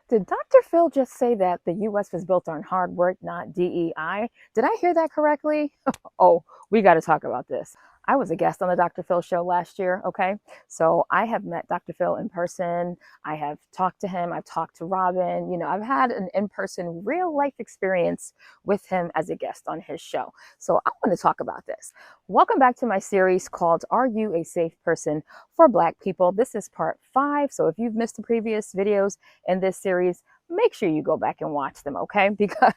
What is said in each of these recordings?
Did Dr. Phil just say that the US was built on hard work, not DEI? Did I hear that correctly? Oh, we got to talk about this. I was a guest on the Dr. Phil show last year, okay? So I have met Dr. Phil in person. I have talked to him. I've talked to Robin. I've had an in-person real life experience with him as a guest on his show. So I want to talk about this. Welcome back to my series called Are You a Safe Person for Black People? This is part 5. So if you've missed the previous videos in this series, make sure you go back and watch them, okay? Because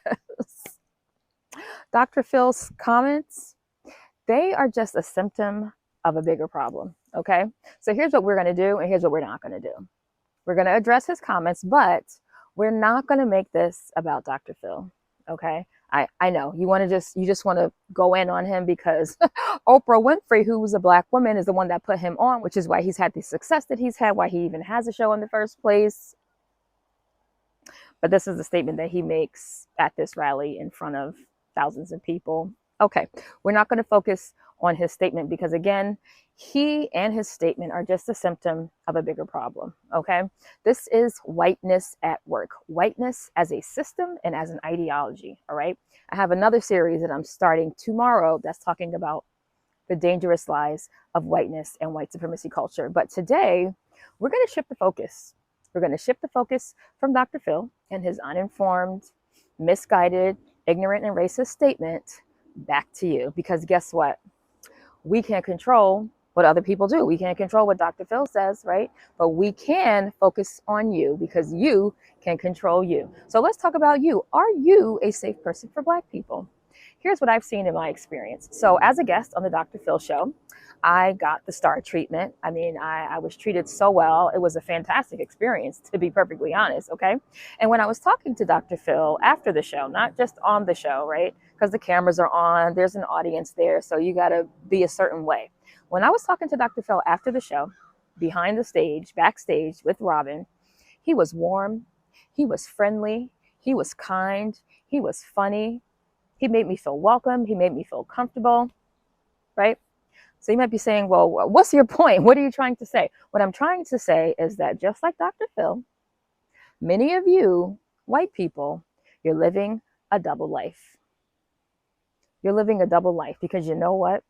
Dr. Phil's comments, they are just a symptom of a bigger problem, okay? So here's what we're going to do, and here's what we're not going to do. We're going to address his comments, but we're not going to make this about Dr. Phil, okay? I know you just want to go in on him because Oprah Winfrey, who was a Black woman, is the one that put him on, which is why he's had the success that he's had, why he even has a show in the first place. But this is the statement that he makes at this rally in front of thousands of people. Okay, we're not going to focus on his statement because, again, he and his statement are just a symptom of a bigger problem, okay? This is whiteness at work. Whiteness as a system and as an ideology, all right? I have another series that I'm starting tomorrow that's talking about the dangerous lies of whiteness and white supremacy culture. But today, we're going to shift the focus. We're going to shift the focus from Dr. Phil and his uninformed, misguided, ignorant, and racist statement back to you. Because guess what? We can't control what other people do. We can't control what Dr. Phil says, right? But we can focus on you because you can control you. So let's talk about you. Are you a safe person for Black people? Here's what I've seen in my experience. So as a guest on the Dr. Phil show, I got the star treatment. I mean, I was treated so well. It was a fantastic experience, to be perfectly honest, okay? And when I was talking to Dr. Phil after the show, not just on the show, right? Because the cameras are on, there's an audience there, so you got to be a certain way. When I was talking to Dr. Phil after the show, behind the stage, backstage with Robin, he was warm, he was friendly, he was kind, he was funny. He made me feel welcome. He made me feel comfortable, right? So you might be saying, well, what's your point? What are you trying to say? What I'm trying to say is that just like Dr. Phil, many of you white people, you're living a double life. You're living a double life because you know what?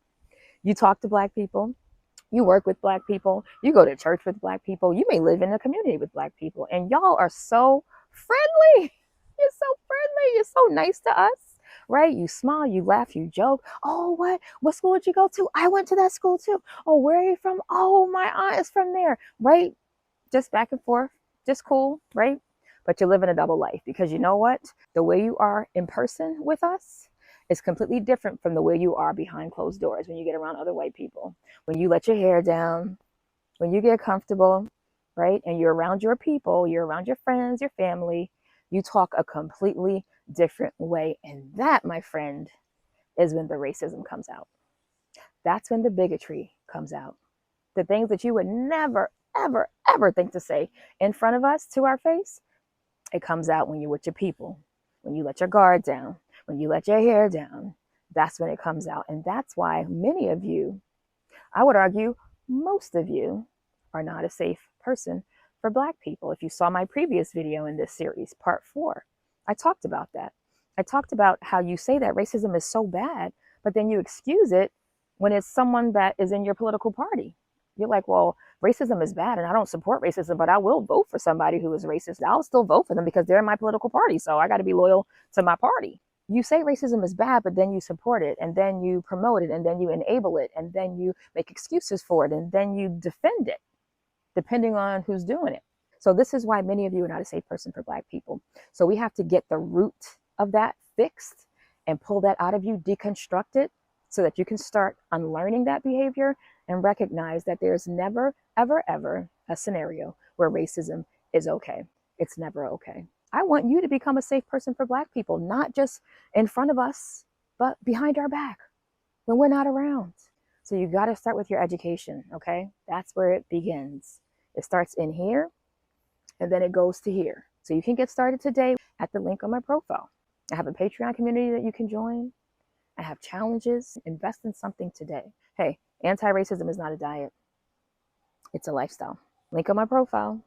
You talk to Black people, you work with Black people, you go to church with Black people, you may live in a community with Black people, and y'all are so friendly. You're so friendly. You're so nice to us. Right? You smile, you laugh, you joke. Oh, what school did you go to? I went to that school too. Oh, where are you from? Oh, my aunt is from there. Right? Just back and forth. Just cool, right? But you're living a double life because you know what? The way you are in person with us is completely different from the way you are behind closed doors when you get around other white people. When you let your hair down, when you get comfortable, right? And you're around your people, you're around your friends, your family, you talk a completely different way. And that, my friend, is when the racism comes out. That's when the bigotry comes out. The things that you would never, ever, ever think to say in front of us to our face, it comes out when you're with your people, when you let your guard down, when you let your hair down. That's when it comes out. And that's why many of you, I would argue most of you, are not a safe person for Black people. If you saw my previous video in this series, part 4, I talked about that. I talked about how you say that racism is so bad, but then you excuse it when it's someone that is in your political party. You're like, well, racism is bad and I don't support racism, but I will vote for somebody who is racist. I'll still vote for them because they're in my political party. So I got to be loyal to my party. You say racism is bad, but then you support it, and then you promote it, and then you enable it, and then you make excuses for it, and then you defend it, depending on who's doing it. So this is why many of you are not a safe person for Black people. So we have to get the root of that fixed and pull that out of you, deconstruct it, so that you can start unlearning that behavior and recognize that there's never, ever, ever a scenario where racism is okay. It's never okay. I want you to become a safe person for Black people, not just in front of us, but behind our back when we're not around. So you got to start with your education, okay? That's where it begins. It starts in here, and then it goes to here. So you can get started today at the link on my profile. I have a Patreon community that you can join. I have challenges. Invest in something today. Hey, anti-racism is not a diet. It's a lifestyle. Link on my profile.